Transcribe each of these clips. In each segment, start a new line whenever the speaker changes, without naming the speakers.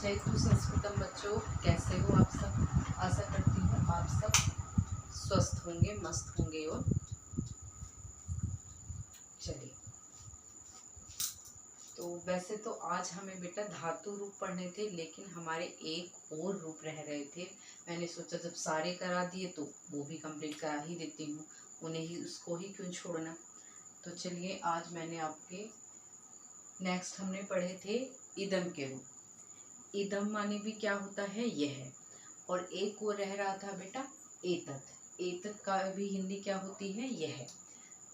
जयतु संस्कृतम बच्चों, कैसे हो आप सब। आशा करती हूँ आप सब स्वस्थ होंगे, मस्त होंगे। और चलिए, तो वैसे तो आज हमें बेटा धातु रूप पढ़ने थे, लेकिन हमारे एक और रूप रह रहे थे। मैंने सोचा जब सारे करा दिए तो वो भी कंप्लीट करा ही देती हूँ, उन्हें ही उसको ही क्यों छोड़ना। तो चलिए, आज मैंने आपके नेक्स्ट हमने पढ़े थे इदम के रूप। इदम माने भी क्या होता है, यह। और एक वो रह रहा था बेटा एतत। एतत का भी हिंदी क्या होती है, यह।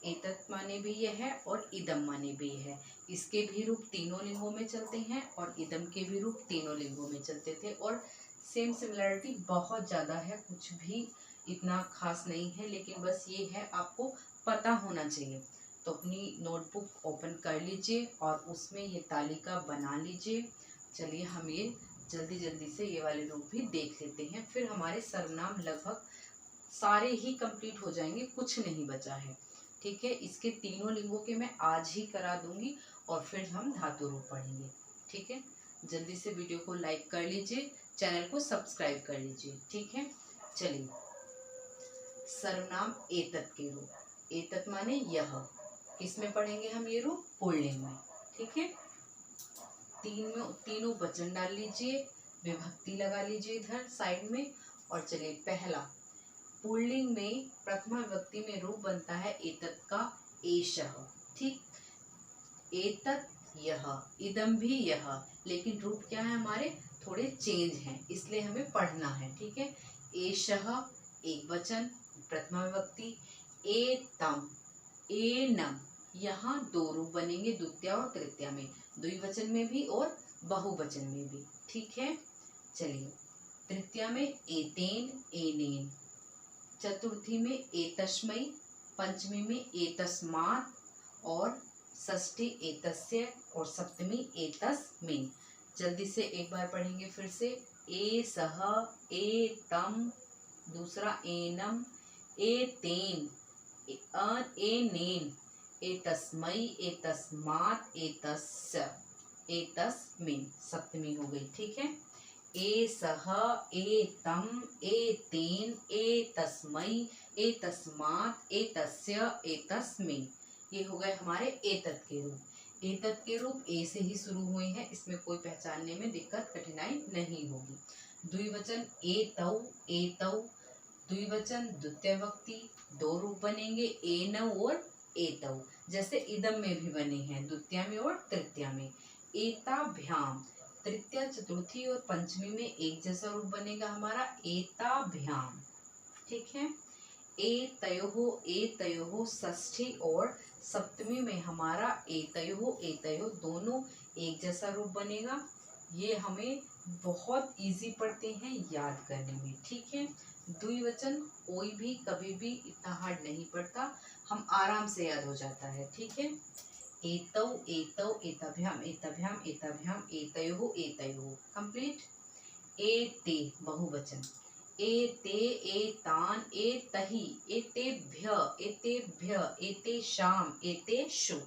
एतत माने भी यह है और इदम माने भी यह है। इसके भी रूप तीनों लिंगों में चलते हैं और इदम के भी रूप तीनों लिंगों में चलते थे। और सेम सिमिलरिटी बहुत ज़्यादा है, कुछ भी इतना खास नहीं है, लेकिन बस ये है आपको पता होना चाहिए। तो अपनी नोटबुक ओपन कर लीजिए और उसमें ये तालिका बना लीजिए। चलिए, हम ये जल्दी जल्दी से ये वाले रूप भी देख लेते हैं, फिर हमारे सर्वनाम लगभग सारे ही कंप्लीट हो जाएंगे, कुछ नहीं बचा है। ठीक है, इसके तीनों लिंगों के मैं आज ही करा दूंगी और फिर हम धातु रूप पढ़ेंगे। ठीक है, जल्दी से वीडियो को लाइक कर लीजिए, चैनल को सब्सक्राइब कर लीजिए। ठीक है, चलिए। सर्वनाम एतत के रूप। एतत माने यह। किसमें पढ़ेंगे हम ये रूप, पुल्लिंग में। ठीक है, तीनों वचन डाल लीजिए, विभक्ति लगा लीजिए इधर साइड में। और चलिए, पहला पुल्लिंग में प्रथमा विभक्ति में रूप बनता है एतत का एषः। ठीक, एतत यह, इदम भी यह, लेकिन रूप क्या है हमारे थोड़े चेंज हैं, इसलिए हमें पढ़ना है। ठीक है, एषः एक वचन प्रथमा विभक्ति, एतम एनम, यहाँ दो रूप बनेंगे द्वितीया और तृतीया में, द्विवचन में भी और बहुवचन में भी। ठीक है, चलिए। तृतीया में एतेन एनेन, चतुर्थी में एतस्मै, पंचमी में एतस्मात्, और षष्ठी एतस्य, और सप्तमी एतस्मिन्। जल्दी से एक बार पढ़ेंगे फिर से। एसह, एतम, दूसरा एनम, एतेन, एनेन, एतस्मै, एतस्मात्, एतस्य, एतस्मिन्, सप्तमी हो गई। ठीक है, एसह, एतम, एतेन, एतस्मै, एतस्मात्, एतस्य, एतस्मिन्। ये हो गए हमारे एतत के रूप। एतत के रूप ए से ही शुरू हुए हैं, इसमें कोई पहचानने में दिक्कत कठिनाई नहीं होगी। द्विवचन एतौ, एतौ, द्विवचन द्वितीय विभक्ति, दो रूप बनेंगे एनौ और एतौ, जैसे इदम में भी बने हैं द्वितीया में और तृतीया में। एताभ्याम, तृतीया चतुर्थी और पंचमी में एक जैसा रूप बनेगा हमारा एताभ्याम। ठीक है, एतयोः, एतयोः षष्ठी और सप्तमी में हमारा एतयोः, एतयोः दोनों एक जैसा रूप बनेगा। ये हमें बहुत इजी पड़ते हैं याद करने में। ठीक है, द्विवचन कोई भी कभी भी इतना हार्ड नहीं पड़ता, हम आराम से याद हो जाता है। ठीक है, एतौ, एतौ, एताभ्याम, एताभ्याम, एताभ्याम, एतयोः, एतयोः, कंप्लीट। एते बहुवचन, एते, एतान, एतहि, एतेभ्य, एतेभ्य, एतेषाम, एतेषु,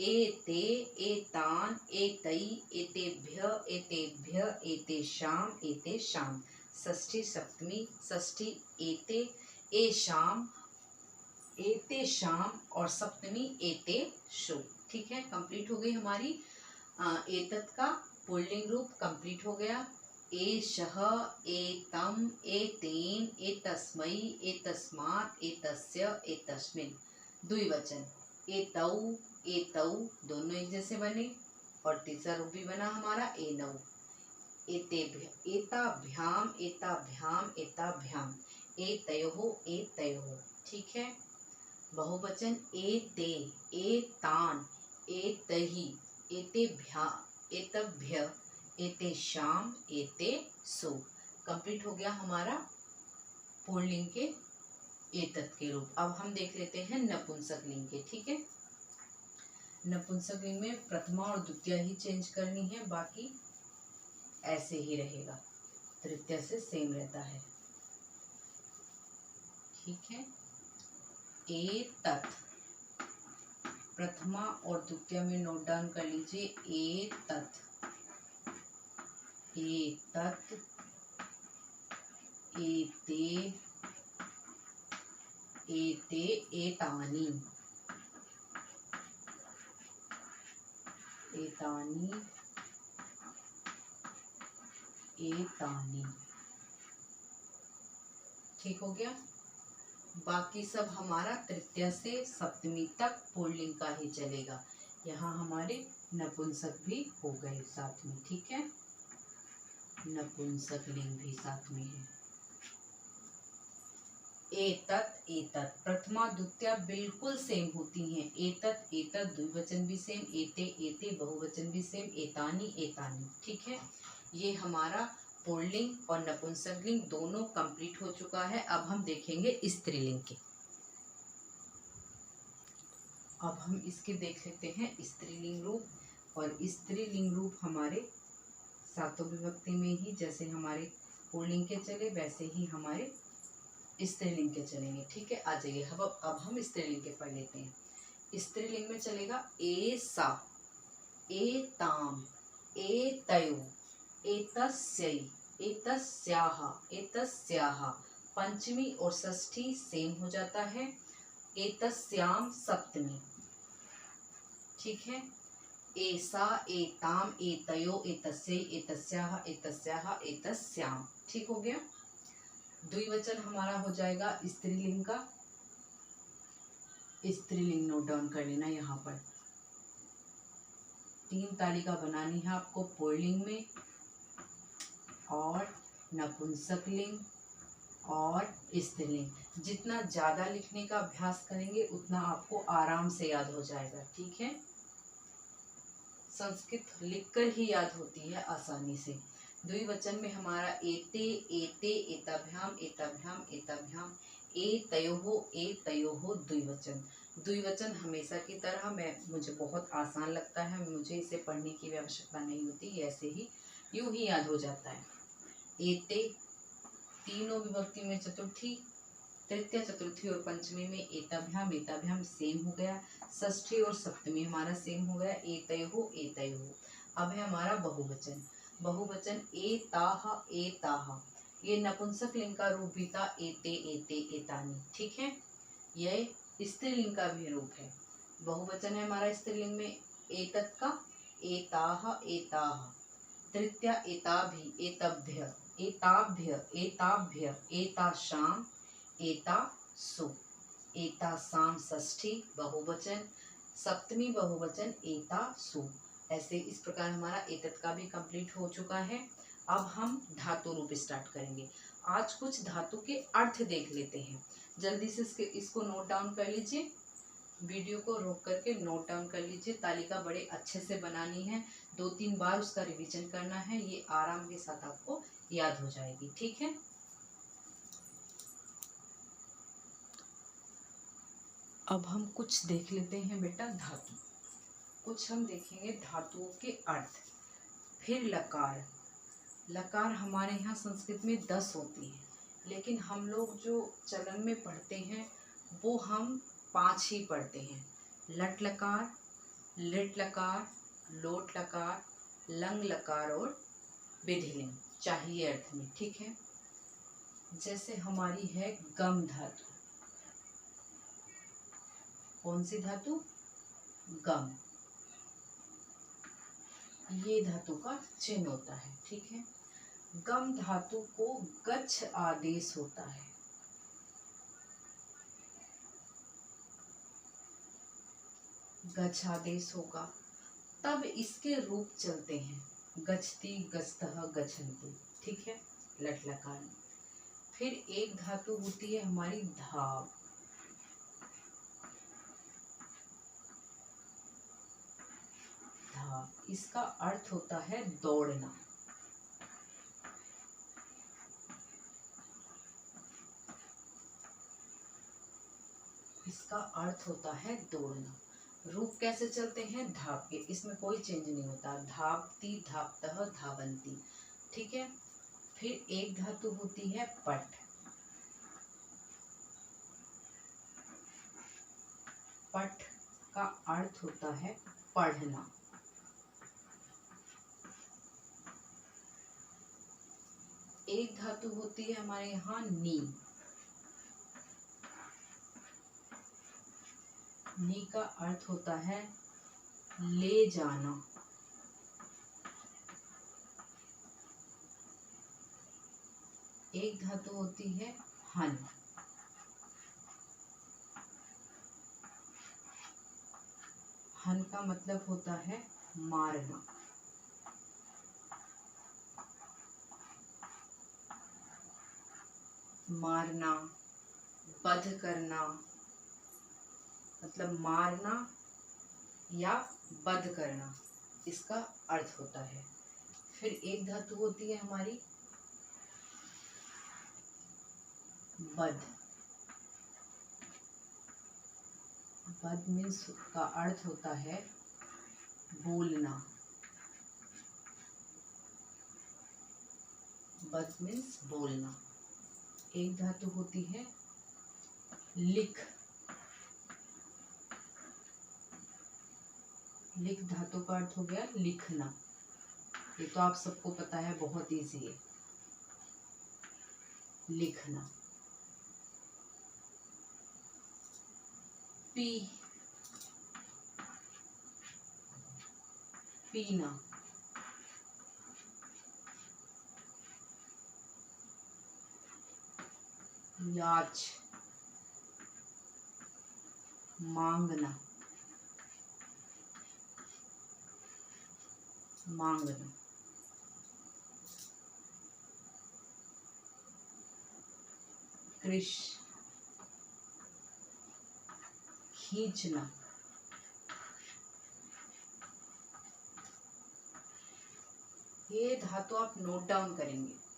एते, एतान, एतै, एतेभ्य, एतेभ्य, एतेषाम, एतेषाम, षष्ठी सप्तमी, षष्ठी एते, एषाम, एतेषाम, और सप्तमी एतेषु। ठीक है, कंप्लीट हो गई हमारी एतत का पुल्लिंग रूप कंप्लीट हो गया। एषः, एतम, एतेन, एतस्मै, एतस्मात्, एतस्य, एतस्मिन्। द्विवचन एतौ, एतौ, दोनों एक जैसे बने। और तीसरा रूप भी बना हमारा एनौ। एतेभ्य, एताभ्याम, एताभ्याम, एताभ्याम, एतयोः, एतयोः। ठीक है, बहुवचन एते, एतान, एतहि, एतेभ्या, एतभ्य, एतेषाम, एतेषु। कंप्लीट हो गया हमारा पुल्लिंग के एतत के रूप। अब हम देख लेते हैं नपुंसक लिंग के। ठीक है, नपुंसक लिंग में प्रथमा और द्वितीय ही चेंज करनी है, बाकी ऐसे ही रहेगा, तृतीय से सेम रहता है। ठीक है, एतत प्रथमा और द्वितीय में नोट डाउन कर लीजिए। एतत, एतत्, एते, एते, एतानि, एतानि, एतानि। ठीक हो गया। बाकी सब हमारा तृतीय से सप्तमी तक पुल्लिंग का ही चलेगा। यहाँ हमारे नपुंसक भी हो गए साथ में। ठीक है, नपुंसक लिंग भी साथ में है। एतत्, एतत् प्रथमा द्वितीया बिल्कुल सेम होती हैं। एतत्, एतत् द्विवचन भी सेम, एते, एते बहुवचन भी सेम, एतानि, एतानि। ठीक है, ये हमारा पुल्लिंग और नपुंसक लिंग दोनों कंप्लीट हो चुका है। अब हम देखेंगे स्त्रीलिंग के। अब हम इसके देख लेते हैं स्त्रीलिंग रूप। और स्त्रीलिंग रूप हमारे सातों विभक्ति में ही, जैसे हमारे पुल्लिंग के चले वैसे ही हमारे स्त्रीलिंग के चलेंगे। ठीक है, आ जाइए। अब हम स्त्रीलिंग के पढ़ लेते हैं। स्त्रीलिंग में चलेगा एसा, एताम, एतयो, एतस्यै, एतस्याः, एतस्याः। पंचमी और षष्ठी सेम हो जाता है। एतस्याम सप्तमी। ठीक है, एसा, एताम, एतयो, एतस्यै, एतस्याः, एतस्याः, एतस्याम। ठीक हो गया। द्विवचन हमारा हो जाएगा स्त्रीलिंग का। स्त्रीलिंग नोट डाउन कर लेना। यहाँ पर 3 तालिका बनानी है आपको, पुल्लिंग में और नपुंसक लिंग और स्त्रीलिंग। जितना ज्यादा लिखने का अभ्यास करेंगे उतना आपको आराम से याद हो जाएगा। ठीक है, संस्कृत लिखकर ही याद होती है आसानी से। द्विवचन में हमारा एते, एते, एताभ्याम, एताभ्याम, एताभ्याम, एतयोः, एतयोः द्विवचन। द्विवचन हमेशा की तरह मुझे बहुत आसान लगता है, मुझे इसे पढ़ने की भी आवश्यकता नहीं होती, ऐसे ही यूं ही याद हो जाता है। एते तीनों विभक्ति में चतुर्थी, तृतीय, चतुर्थी और पंचमी में एताभ्याम, एताभ्याम सेम हो गया। षष्ठी और सप्तमी हमारा सेम हो गया, एतयोः, एतयोः। अब है हमारा बहुवचन। बहुवचन एताः, एताः। ये नपुंसक लिंग का रूप भी था, एते, एते, एतानि। ठीक है, यह स्त्रीलिंग का भी रूप है। बहुवचन है हमारा स्त्रीलिंग में एतत् का, एताः, एताः। तृतीया एताभि, एतभ्य, एताभ्य, एताभ्य, एतासाम, एतासु, एतासाम षष्ठी बहुवचन, सप्तमी बहुवचन एतासु। ऐसे इस प्रकार हमारा एतत् का भी कंप्लीट हो चुका है। अब हम धातु रूप स्टार्ट करेंगे। आज कुछ धातु के अर्थ देख लेते हैं। जल्दी से इसको नोट डाउन कर लीजिए। वीडियो को रोक करके नोट डाउन कर लीजिए। तालिका बड़े अच्छे से बनानी है, 2-3 बार उसका रिवीजन करना है, ये आराम के साथ आपको याद हो जाएगी। ठीक है, अब हम कुछ देख लेते हैं बेटा धातु। कुछ हम देखेंगे धातुओं के अर्थ। फिर लकार। लकार हमारे यहाँ संस्कृत में 10 होती है, लेकिन हम लोग जो चलन में पढ़ते हैं वो हम 5 ही पढ़ते हैं। लट लकार, लिट लकार, लोट लकार, लंग लकार और विधिलिंग, चाहिए अर्थ में। ठीक है, जैसे हमारी है गम धातु। कौन सी धातु? गम। ये धातु का चिन्ह होता है। ठीक है, गम धातु को गच्छ आदेश होता है। गच्छ आदेश होगा तब इसके रूप चलते हैं, गच्छति, गच्छतः, गच्छन्ति। ठीक है, लट लकार में। फिर एक धातु होती है हमारी धाव। धाव, इसका अर्थ होता है दौड़ना। इसका अर्थ होता है दौड़ना। रूप कैसे चलते हैं? धाव के, इसमें कोई चेंज नहीं होता। धावती, धावतः, धावन्ति। ठीक है, फिर एक धातु होती है पट। पट का अर्थ होता है पढ़ना। एक धातु होती है हमारे यहाँ नी। नी का अर्थ होता है ले जाना। एक धातु होती है हन। हन का मतलब होता है मारना। मारना, वध करना, मतलब मारना या वध करना, इसका अर्थ होता है। फिर एक धातु होती है हमारी वध। वध मीन्स का अर्थ होता है बोलना। वध मीन्स बोलना। एक धातु होती है लिख। लिख धातु का अर्थ हो गया लिखना। ये तो आप सबको पता है, बहुत इजी है लिखना। पी, पीना। याच, मांगना। मांगना। कृश, खींचना। ये धातु आप नोट डाउन करेंगे।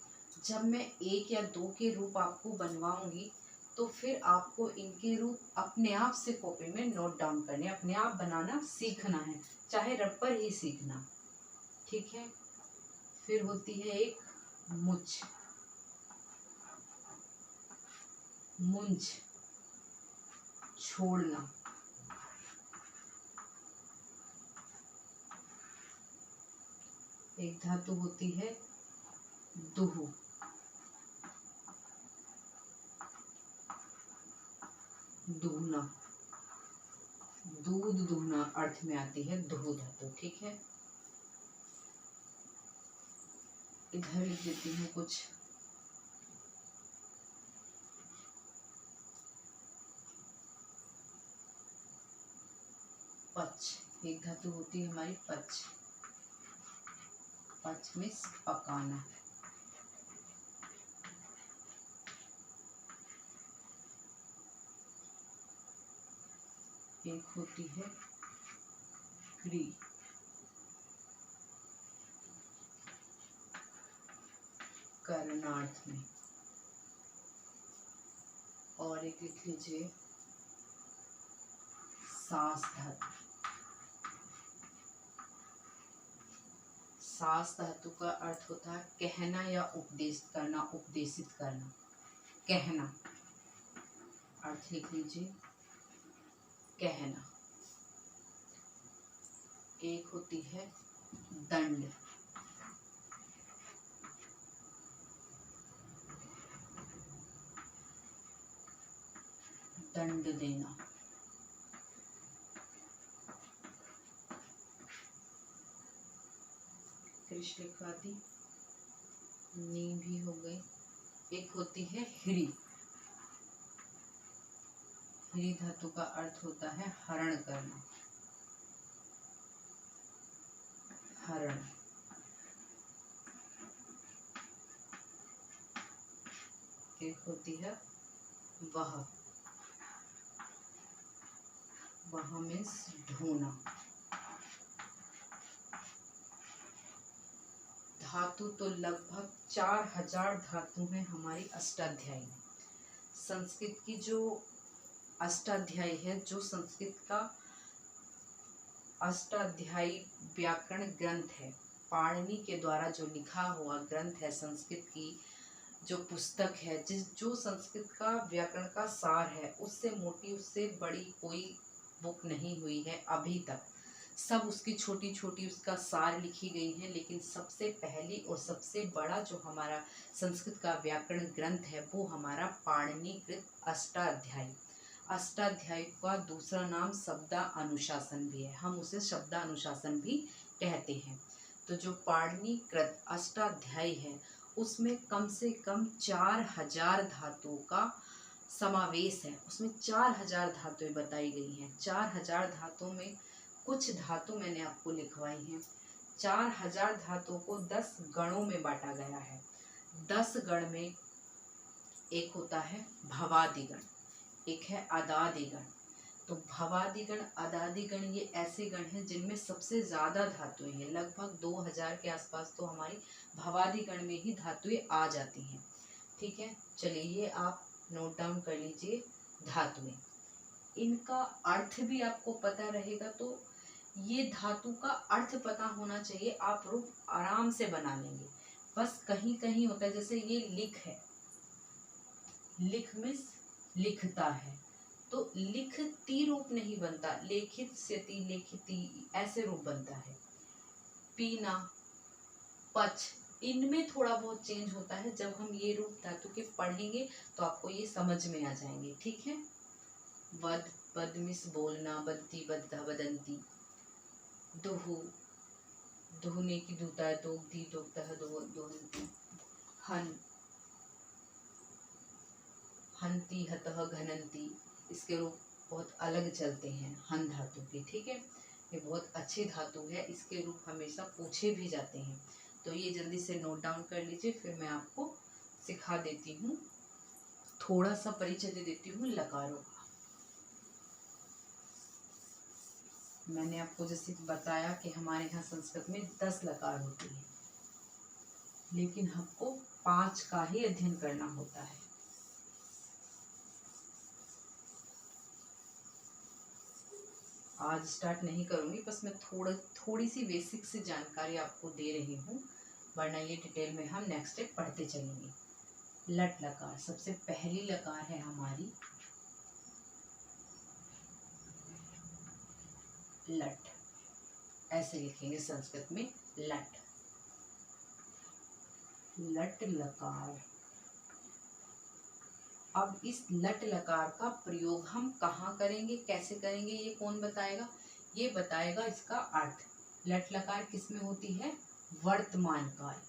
जब मैं एक या दो के रूप आपको बनवाऊंगी तो फिर आपको इनके रूप अपने आप से कॉपी में नोट डाउन करने, अपने आप बनाना सीखना है, चाहे रट पर ही सीखना, ठीक है। फिर होती है एक मुझ। मुंज, छोड़ना। एक धातु होती है दुह। दुहना, दूध दुहना अर्थ में आती है दुह धातु, ठीक है। इधर लिख देती हूँ कुछ। पच, एक धातु होती है हमारी पच। पच मीन्स पकाना। एक होती है क्री। करनार्थ में। और एक लिख लीजिए सास धातु। सास धातु का अर्थ होता है कहना या उपदेश करना, उपदेशित करना, कहना। अर्थ लिख लीजिए कहना। एक होती है दंड। दंड देना। कृष लिखवा दी, नी भी हो गई। एक होती है हिरी। हिरी धातु का अर्थ होता है हरण करना। हरण। एक होती है वह। वह मीन्स ढूंढना। धातु तो लगभग 4000 धातु हैं हमारी अष्टाध्यायी में। संस्कृत की जो अष्टाध्यायी है, जो संस्कृत का अष्टाध्यायी व्याकरण ग्रंथ है, पाणिनि के द्वारा जो लिखा हुआ ग्रंथ है, संस्कृत की जो पुस्तक है, जो संस्कृत का व्याकरण का सार है, उससे मोटी, उससे बड़ी कोई बुक नहीं हुई है अभी तक। सब उसकी छोटी छोटी उसका सार लिखी गई हैं, लेकिन सबसे पहली और सबसे बड़ा जो हमारा संस्कृत का व्याकरण ग्रंथ है वो हमारा पाणिनिकृत अष्टाध्यायी। अष्टाध्यायी का दूसरा नाम शब्दानुशासन भी है, हम उसे शब्दानुशासन भी कहते हैं। तो जो पाणिनिकृत अष्टाध्यायी है उसमें कम से कम 4000 धातुओं का समावेश है। उसमें 4000 धातुएं बताई गई हैं। 4000 धातुओं में कुछ धातु मैंने आपको लिखवाई हैं। 4000 धातुओं को 10 गणों में बांटा गया है। 10 गण में एक होता है भवादिगण, एक है अदादिगण। तो भवादिगण, अदादिगण ये ऐसे गण हैं जिनमें सबसे ज़्यादा धातुएं हैं। लगभग 2000 के आसपास तो हमारी भवादिगण में ही धातुएं आ जाती हैं। ठीक है, चलिए ये आप नोट डाउन कर लीजिए धातुएं। इनका अर्थ भी आपको पता रहेगा, तो ये धातु का अर्थ पता होना चाहिए, आप रूप आराम से बना लेंगे। बस कहीं कहीं होता है, जैसे ये लिख है, लिख मीन्स लिखता है, तो लिखती रूप नहीं बनता, लेखित स्यति लेखिती ऐसे रूप बनता है। पीना, पच, इनमें थोड़ा बहुत चेंज होता है। जब हम ये रूप धातु के पढ़ेंगे तो आपको ये समझ में आ जाएंगे। ठीक है, वद, बदमिस बोलना, बदती, बद्धा, बदंती। दुहु, दुहने की दूता है, दोगती, दोगता है, दोहंती। हन, हंती, हतः, घनंती। इसके रूप बहुत अलग चलते हैं हन धातु के। ठीक है, ये बहुत अच्छी धातु है, इसके रूप हमेशा पूछे भी जाते हैं। तो ये जल्दी से नोट डाउन कर लीजिए, फिर मैं आपको सिखा देती हूँ, थोड़ा सा परिचय दे देती हूँ लकारों का। मैंने आपको जैसे बताया कि हमारे यहाँ संस्कृत में 10 लकार होती है, लेकिन हमको 5 का ही अध्ययन करना होता है। आज स्टार्ट नहीं करूँगी, बस मैं थोड़ी सी बेसिक से जानकारी आपको दे रही हूँ, वरना ये डिटेल में हम नेक्स्ट स्टेप पढ़ते चलेंगे। लट लकार, सबसे पहली लकार है हमारी लट, ऐसे लिखेंगे संस्कृत में लट, लट लकार। अब इस लट लकार का प्रयोग हम कहाँ करेंगे, कैसे करेंगे, ये कौन बताएगा? ये बताएगा इसका अर्थ। लट लकार किस में होती है? वर्तमान काल।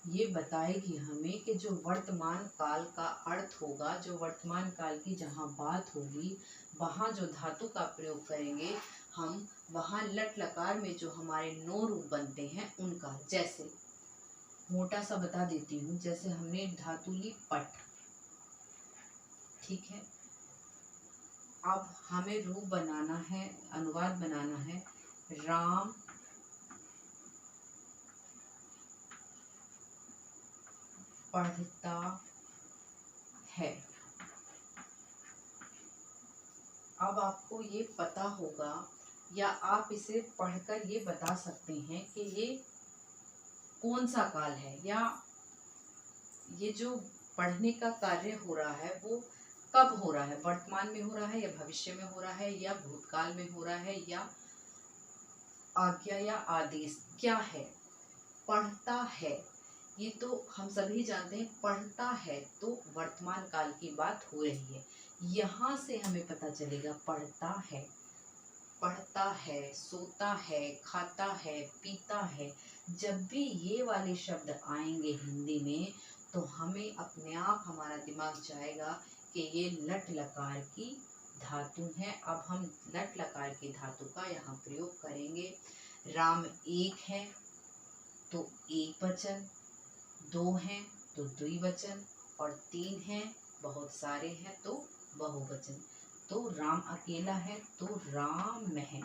ये बताएगी हमें कि जो वर्तमान काल का अर्थ होगा, जो वर्तमान काल की जहाँ बात होगी, वहाँ जो धातु का प्रयोग करेंगे हम, वहाँ लट लकार में जो हमारे 9 रूप बनते हैं उनका। जैसे मोटा सा बता देती हूँ, जैसे हमने धातु ली पट, ठीक है, अब हमें रूप बनाना है, अनुवाद बनाना है, राम पढ़ता है। अब आपको ये पता होगा, या आप इसे पढ़कर ये बता सकते हैं कि ये कौन सा काल है, या ये जो पढ़ने का कार्य हो रहा है वो कब हो रहा है, वर्तमान में हो रहा है या भविष्य में हो रहा है या भूतकाल में हो रहा है, या आज्ञा या आदेश क्या है। पढ़ता है, ये तो हम सभी जानते हैं, पढ़ता है तो वर्तमान काल की बात हो रही है। यहाँ से हमें पता चलेगा पढ़ता है, पढ़ता है, सोता है, खाता है, पीता है। जब भी ये वाले शब्द आएंगे हिंदी में, तो हमें अपने आप हमारा दिमाग जाएगा कि ये लट लकार की धातु है। अब हम लट लकार की धातु का यहाँ प्रयोग करेंगे। राम एक है तो एक वचन, 2 हैं तो द्विवचन, और 3 हैं, बहुत सारे हैं तो बहुवचन। तो राम अकेला है तो राम है,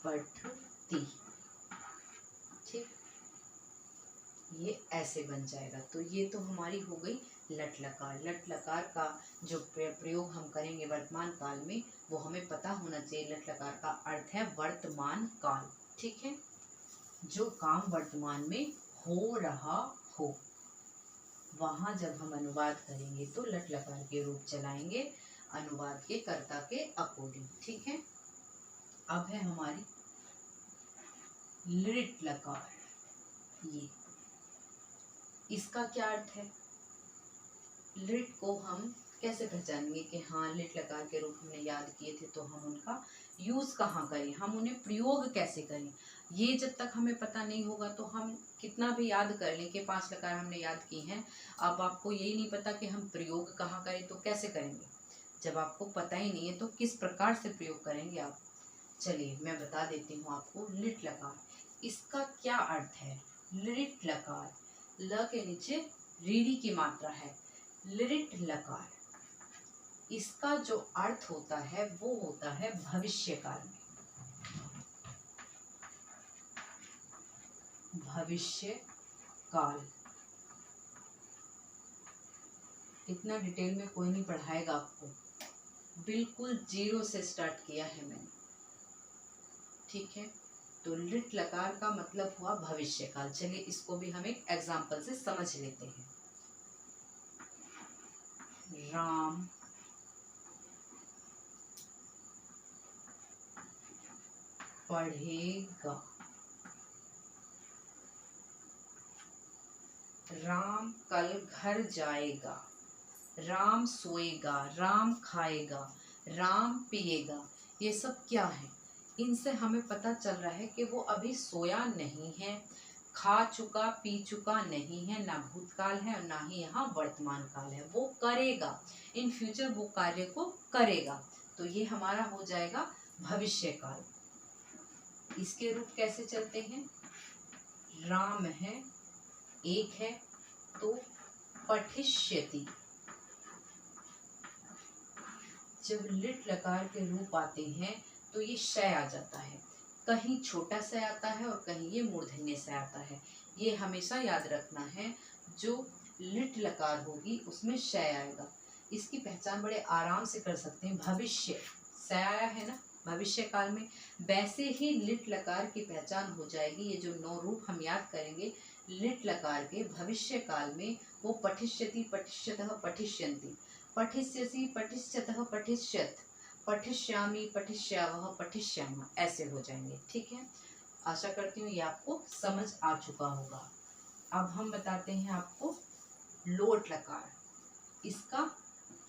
पठती। ठीक, ये ऐसे बन जाएगा। तो ये तो हमारी हो गई लट लकार। लट लकार का जो प्रयोग हम करेंगे वर्तमान काल में, वो हमें पता होना चाहिए। लट लकार का अर्थ है वर्तमान काल। ठीक है, जो काम वर्तमान में हो रहा हो। वहां जब हम अनुवाद करेंगे तो लट लकार के रूप चलाएंगे अनुवाद के कर्ता के अकॉर्डिंग। ठीक है। अब है हमारी लिट लकार। ये इसका क्या अर्थ है? लिट को हम कैसे पहचानेंगे कि हाँ लिट लकार के रूप हमने याद किए थे, तो हम उनका यूज कहाँ करें, हम उन्हें प्रयोग कैसे करें, ये जब तक हमें पता नहीं होगा तो हम कितना भी याद कर लें कि 5 लकार हमने याद की हैं, अब आपको यही नहीं पता कि हम प्रयोग कहाँ करें तो कैसे करेंगे। जब आपको पता ही नहीं है तो किस प्रकार से प्रयोग करेंगे आप। चलिए मैं बता देती हूँ आपको लिट लकार इसका क्या अर्थ है। लिट लकार, ल के नीचे रीढ़ी की मात्रा है। लिट लकार इसका जो अर्थ होता है वो होता है भविष्य काल में। भविष्य काल इतना डिटेल में कोई नहीं पढ़ाएगा आपको, बिल्कुल जीरो से स्टार्ट किया है मैंने। ठीक है। तो लिट लकार का मतलब हुआ भविष्य काल। चलिए इसको भी हम एक एग्जाम्पल से समझ लेते हैं। राम पढ़ेगा, राम कल घर जाएगा, राम सोएगा, राम खाएगा, राम पिएगा। ये सब क्या है? इनसे हमें पता चल रहा है कि वो अभी सोया नहीं है, खा चुका पी चुका नहीं है, ना भूतकाल है और ना ही यहाँ वर्तमान काल है। वो करेगा, इन फ्यूचर वो कार्य को करेगा। तो ये हमारा हो जाएगा भविष्य काल। इसके रूप कैसे चलते हैं? राम है, एक है तो पठिष्यति। जब लिट लकार के रूप आते हैं तो ये शय आ जाता है, कहीं छोटा सा आता है और कहीं ये मूर्धन्य से आता है। ये हमेशा याद रखना है, जो लिट लकार होगी उसमें शय आएगा। इसकी पहचान बड़े आराम से कर सकते हैं। भविष्य शय आया है ना भविष्य काल में, वैसे ही लिट लकार की पहचान हो जाएगी। ये जो 9 रूप हम याद करेंगे लिट लकार के भविष्य काल में, वो पठिष्यति पठिष्यतः पठिष्यन्ति, पठिष्यसि पठिष्यतः पठिष्यत, पठिष्यामि पठिष्यावः पठिष्यामः, ऐसे हो जाएंगे। ठीक है। आशा करती हूँ ये आपको समझ आ चुका होगा। अब हम बताते हैं आपको लोट लकार, इसका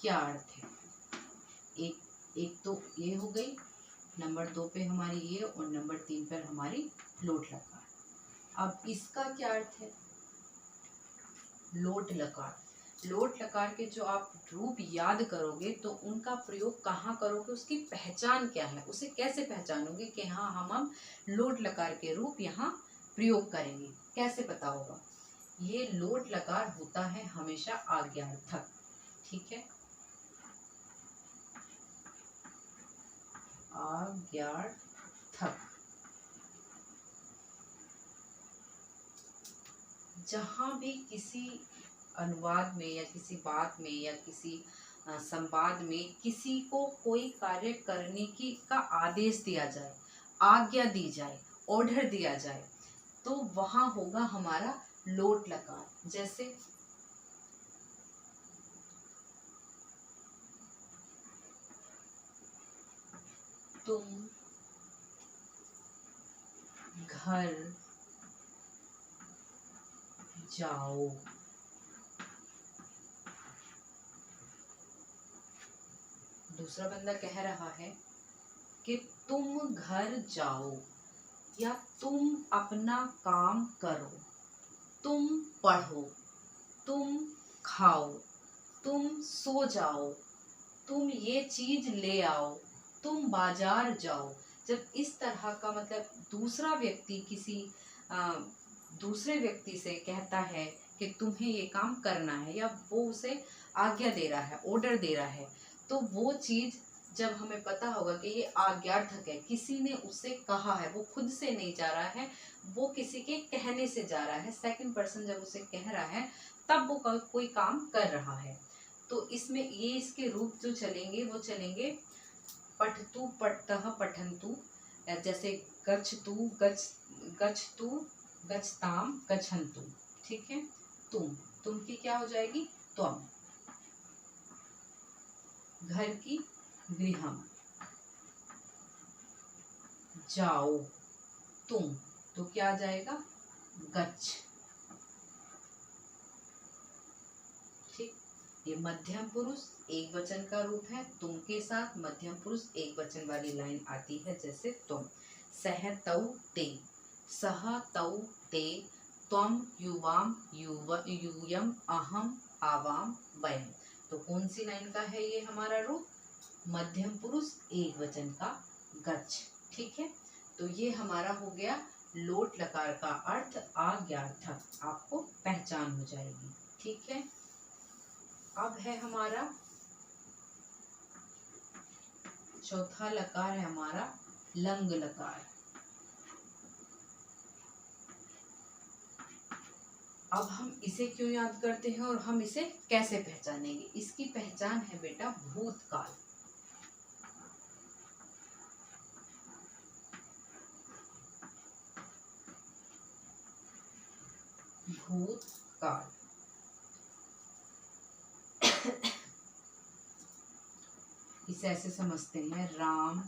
क्या अर्थ है। एक तो ये हो गई, नंबर 2 पे हमारी ये और नंबर 3 पर हमारी लोट लकार। अब इसका क्या अर्थ है लोट लकार। लोट लकार के जो आप रूप याद करोगे तो उनका प्रयोग कहाँ करोगे, उसकी पहचान क्या है, उसे कैसे पहचानोगे कि हाँ हम लोट लकार के रूप यहाँ प्रयोग करेंगे, कैसे पता होगा। ये लोट लकार होता है हमेशा आज्ञार्थक। ठीक है। आज्ञार्थक। जहाँ भी किसी अनुवाद में या किसी बात में या किसी संवाद में किसी को कोई कार्य करने की का आदेश दिया जाए, आज्ञा दी जाए, ऑर्डर दिया जाए, तो वहाँ होगा हमारा लोट लकार। जैसे तुम घर जाओ, दूसरा बंदा कह रहा है कि तुम घर जाओ या तुम अपना काम करो, तुम पढ़ो, तुम खाओ, तुम सो जाओ, तुम ये चीज ले आओ, तुम बाजार जाओ। जब इस तरह का मतलब दूसरा व्यक्ति किसी दूसरे व्यक्ति से कहता है कि तुम्हें ये काम करना है, या वो उसे आज्ञा दे रहा है, ऑर्डर दे रहा है, तो वो चीज जब हमें पता होगा कि ये आज्ञार्थक है, किसी ने उससे कहा है, वो खुद से नहीं जा रहा है, वो किसी के कहने से जा रहा है, सेकंड पर्सन जब उसे कह रहा है तब वो कोई काम कर रहा है। तो इसमें ये इसके रूप जो चलेंगे वो चलेंगे पठतु पठतः पठन्तु, जैसे गच्छतु गच्छ गच्छतु, गच्छताम, गच्छन्तु। ठीक है, तुम की क्या हो जाएगी? त्वम। घर की गृहम, जाओ तुम, तो क्या आ जाएगा? गच्छ। ठीक, ये मध्यम पुरुष एक वचन का रूप है। तुम के साथ मध्यम पुरुष एक वचन वाली लाइन आती है, जैसे तुम। सह तौ ते, सह तौ ते, त्वम युवाम, यूयम, अहम, आवाम, वयम। तो कौन सी लाइन का है ये हमारा रूप? मध्यम पुरुष एक वचन का गच्छ। ठीक है, तो ये हमारा हो गया लोट लकार का अर्थ आज्ञार्थक, आपको पहचान हो जाएगी। ठीक है, अब है हमारा चौथा लकार है हमारा लंग लकार। अब हम इसे क्यों याद करते हैं और हम इसे कैसे पहचानेंगे? इसकी पहचान है बेटा भूतकाल। भूतकाल इसे ऐसे समझते हैं, राम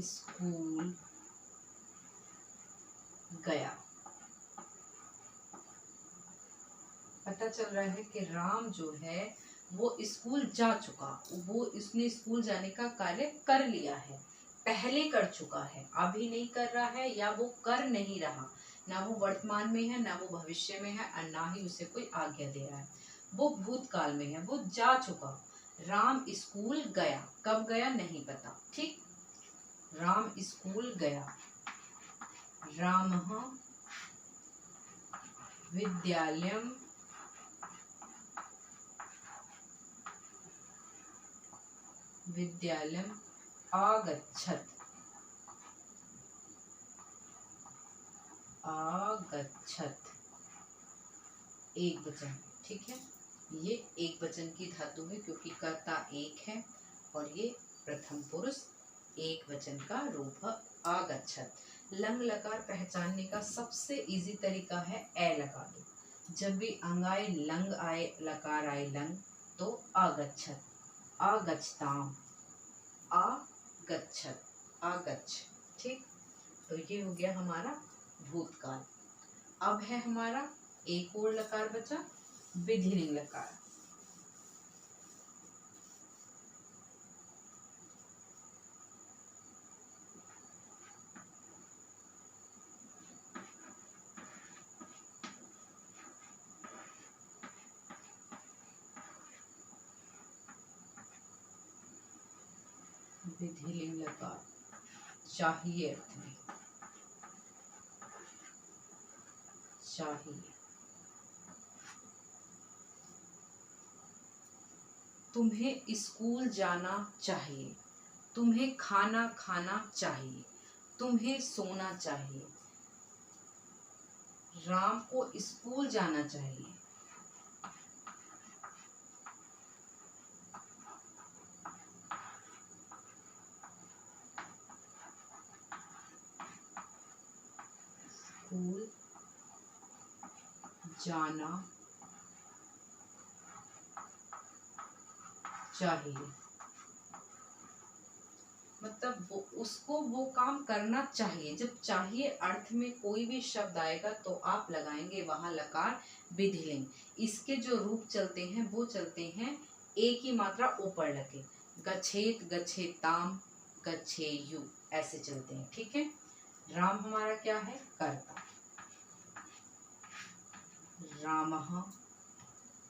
स्कूल गया। पता चल रहा है कि राम जो है वो स्कूल जा चुका, वो इसने स्कूल जाने का कार्य कर लिया है, पहले कर चुका है, अभी नहीं कर रहा है या वो कर नहीं रहा, ना वो वर्तमान में है ना वो भविष्य में है और ना ही उसे कोई आज्ञा दे रहा है, वो भूतकाल में है, वो जा चुका। राम स्कूल गया, कब गया नहीं पता। ठीक, राम स्कूल गया। रामः विद्यालयम् आगच्छत्। आगच्छत् एक वचन। ठीक है, ये एक वचन की धातु है क्योंकि कर्ता एक है और ये प्रथम पुरुष एक वचन का रूप है आगच्छत्। लंग लकार पहचानने का सबसे इजी तरीका है ए लगा दो। जब भी अंग आए, लंग आए, लकार आए लंग, तो आगच्छत्, आगच्छताम, आगच्छत्, आगच्छ। ठीक, तो ये हो गया हमारा भूतकाल। अब है हमारा एक और लकार बचा, विधिलिंग लकार। विधिलिंग लकार चाहिए अर्थ में, चाहिए। तुम्हें स्कूल जाना चाहिए, तुम्हें खाना खाना चाहिए, तुम्हें सोना चाहिए। राम को स्कूल जाना चाहिए। स्कूल जाना चाहिए, मतलब वो उसको वो काम करना चाहिए। जब चाहिए अर्थ में कोई भी शब्द आएगा तो आप लगाएंगे वहां लकार विधिलिंग। इसके जो रूप चलते हैं वो चलते हैं एक ही मात्रा ऊपर लगे, गच्छेत, गच्छेताम, गच्छेयु, ऐसे चलते हैं। ठीक है, राम हमारा क्या है? कर्ता। रामः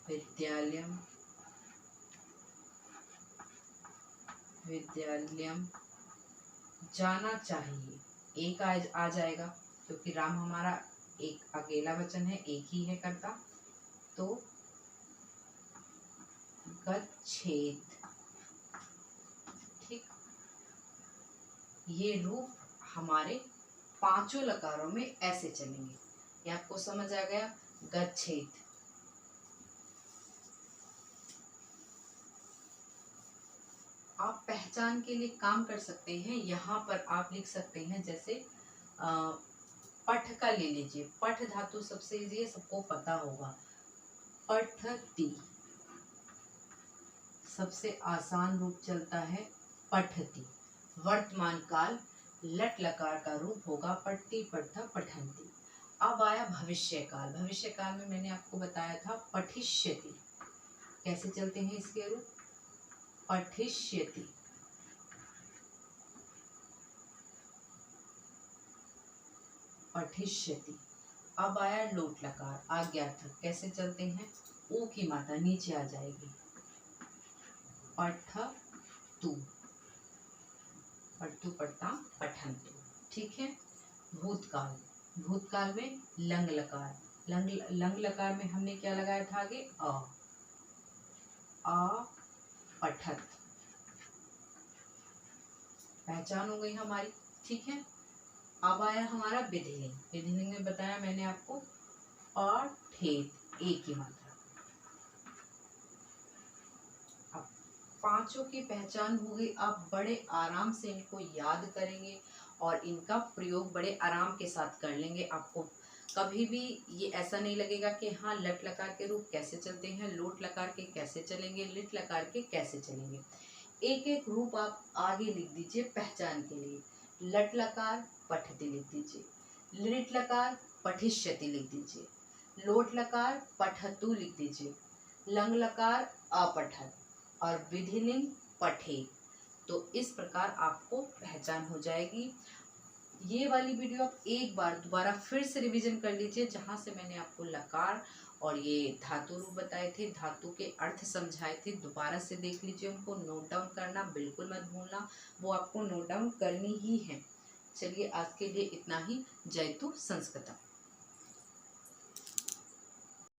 विद्यालयम् जाना चाहिए, एक आ जाएगा क्योंकि राम हमारा एक अकेला वचन है, एक ही है कर्ता, तो गच्छेत। ठीक, ये रूप हमारे पांचों लकारों में ऐसे चलेंगे। ये आपको समझ आ गया? गच्छेत। आप पहचान के लिए काम कर सकते हैं। यहाँ पर आप लिख सकते हैं, जैसे पठ का ले लीजिए। पठ धातु सबसे इजी है, सबको पता होगा। पठती सबसे आसान रूप चलता है पठती। वर्तमान काल लट लकार का रूप होगा पठती, पठता, पठन्ति। अब आया भविष्य काल। भविष्य काल में मैंने आपको बताया था पठिष्यति। कैसे चलते हैं इसके रूप? पठिष्यति, पठिष्यति। अब आया लोट लकार, आज्ञार्थक। कैसे चलते हैं? ऊ की मात्रा नीचे आ जाएगी। पठतु, पठतु, पठता, पठन्तु। ठीक है। भूतकाल, भूतकाल में लंग लकार। लंग लकार में हमने क्या लगाया था आगे? आ पठत। पहचान हो गई हमारी। ठीक है। अब आया हमारा विधिलिंग। विधिलिंग में बताया मैंने आपको पठेत, ए की मात्रा। अब पांचों की पहचान हो गई। आप बड़े आराम से इनको याद करेंगे और इनका प्रयोग बड़े आराम के साथ कर लेंगे। आपको कभी भी ये ऐसा नहीं लगेगा कि हाँ लट लकार के रूप कैसे चलते हैं, लोट लकार के कैसे चलेंगे, लिट लकार के कैसे चलेंगे। एक एक रूप आप आगे लिख दीजिए पहचान के लिए। लट लकार पठति लिख दीजिए, लिट लकार पठिष्यति लिख दीजिए, लोट लकार पठतु लिख दीजिए, लंग लकार अपठत और विधिलिंग पठे। तो इस प्रकार आपको पहचान हो जाएगी। ये वाली वीडियो आप एक बार दोबारा फिर से रिवीजन कर लीजिए, जहाँ से मैंने आपको लकार और ये धातु रूप बताए थे, धातु के अर्थ समझाए थे। दोबारा से देख लीजिए, उनको नोट डाउन करना बिल्कुल मत भूलना, वो आपको नोट डाउन करनी ही है। चलिए आज के लिए इतना ही। जयतु संस्कृतम।